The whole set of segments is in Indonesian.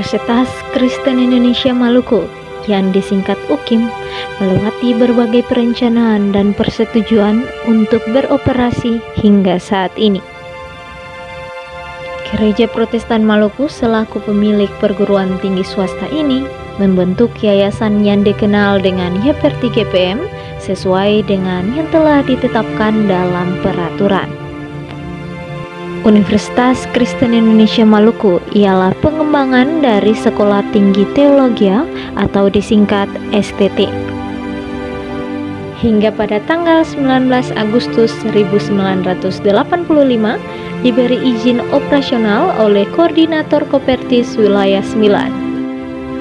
Universitas Kristen Indonesia Maluku yang disingkat UKIM melewati berbagai perencanaan dan persetujuan untuk beroperasi hingga saat ini. Gereja Protestan Maluku selaku pemilik perguruan tinggi swasta ini membentuk yayasan yang dikenal dengan YPRT GPM sesuai dengan yang telah ditetapkan dalam peraturan. Universitas Kristen Indonesia Maluku ialah pengembangan dari Sekolah Tinggi Teologia atau disingkat STT. Hingga pada tanggal 19 Agustus 1985 diberi izin operasional oleh Koordinator Kopertis Wilayah 9.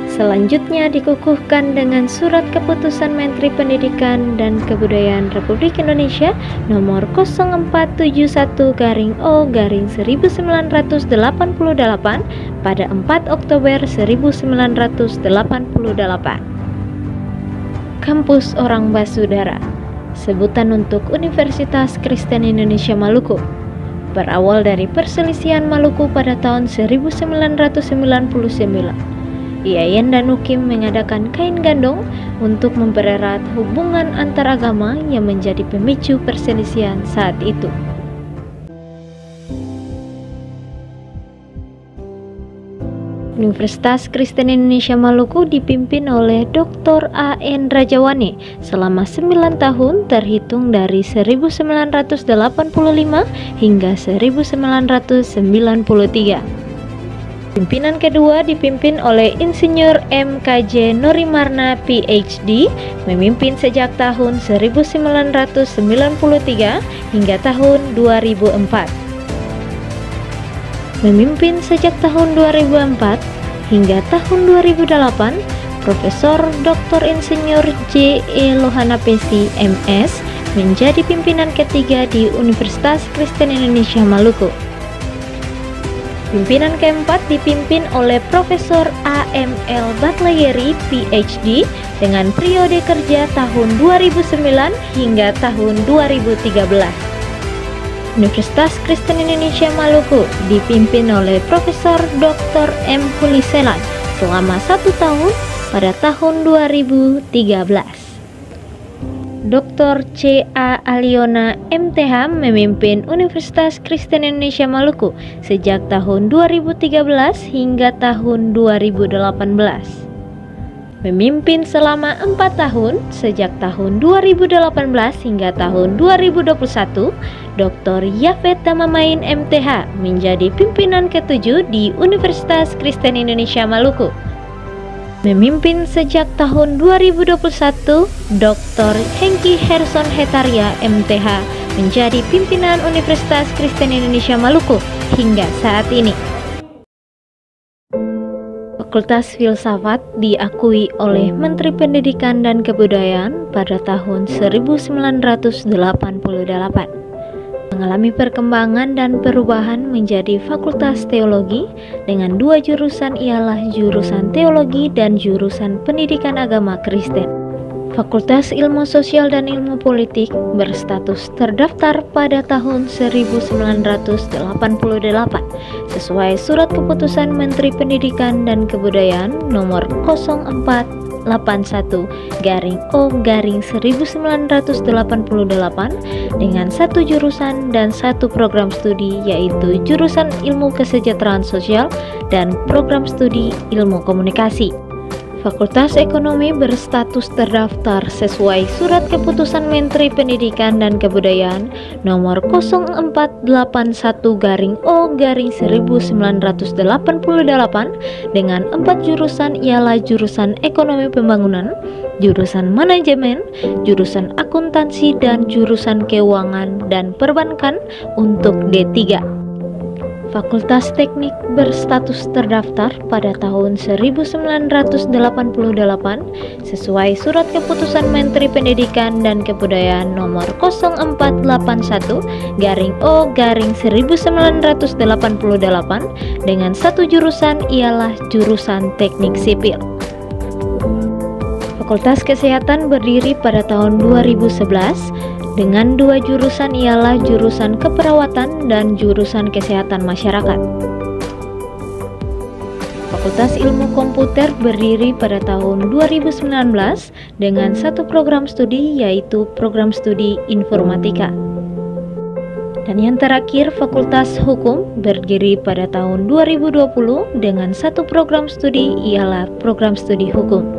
Selanjutnya dikukuhkan dengan Surat Keputusan Menteri Pendidikan dan Kebudayaan Republik Indonesia nomor 0471/O/1988 pada 4 Oktober 1988. Kampus Orang Basudara, sebutan untuk Universitas Kristen Indonesia Maluku, berawal dari perselisihan Maluku pada tahun 1999. IAIN dan UKIM mengadakan kain gandong untuk mempererat hubungan antaragama yang menjadi pemicu perselisihan saat itu. Universitas Kristen Indonesia Maluku dipimpin oleh Dr. A.N. Rajawani selama 9 tahun terhitung dari 1985 hingga 1993. Pimpinan kedua dipimpin oleh Insinyur M.K.J. Nurimarna PhD, memimpin sejak tahun 1993 hingga tahun 2004. Memimpin sejak tahun 2004 hingga tahun 2008, Profesor Dr. Insinyur J.E. Lohana PC, MS, menjadi pimpinan ketiga di Universitas Kristen Indonesia Maluku. Pimpinan keempat dipimpin oleh Profesor A.M.L. Batlayeri, PhD, dengan periode kerja tahun 2009 hingga tahun 2013. Universitas Kristen Indonesia Maluku dipimpin oleh Profesor Dr. M. Huliselan selama 1 tahun pada tahun 2013. Dr. C.A. Aliona MTH memimpin Universitas Kristen Indonesia Maluku sejak tahun 2013 hingga tahun 2018. Memimpin selama 4 tahun sejak tahun 2018 hingga tahun 2021, Dr. Yafet Tamamain MTH menjadi pimpinan ke-7 di Universitas Kristen Indonesia Maluku. Memimpin sejak tahun 2021, Dr. Hengki Herson Hetaria MTH menjadi pimpinan Universitas Kristen Indonesia Maluku hingga saat ini. Fakultas Filsafat diakui oleh Menteri Pendidikan dan Kebudayaan pada tahun 1988. Mengalami perkembangan dan perubahan menjadi Fakultas Teologi dengan 2 jurusan ialah jurusan Teologi dan jurusan Pendidikan Agama Kristen. Fakultas Ilmu Sosial dan Ilmu Politik berstatus terdaftar pada tahun 1988 sesuai Surat Keputusan Menteri Pendidikan dan Kebudayaan nomor 0481/O/1988 dengan 1 jurusan dan 1 program studi, yaitu jurusan Ilmu Kesejahteraan Sosial dan program studi Ilmu Komunikasi. Fakultas Ekonomi berstatus terdaftar sesuai Surat Keputusan Menteri Pendidikan dan Kebudayaan nomor 0481/O/1988 dengan 4 jurusan ialah jurusan Ekonomi Pembangunan, jurusan Manajemen, jurusan Akuntansi, dan jurusan Keuangan dan Perbankan untuk D3. Fakultas Teknik berstatus terdaftar pada tahun 1988 sesuai Surat Keputusan Menteri Pendidikan dan Kebudayaan nomor 0481/O/1988 dengan 1 jurusan ialah jurusan Teknik Sipil. Fakultas Kesehatan berdiri pada tahun 2011 dengan 2 jurusan ialah jurusan Keperawatan dan jurusan Kesehatan Masyarakat. Fakultas Ilmu Komputer berdiri pada tahun 2019 dengan satu program studi, yaitu program studi Informatika. Dan yang terakhir, Fakultas Hukum berdiri pada tahun 2020 dengan satu program studi, ialah program studi Hukum.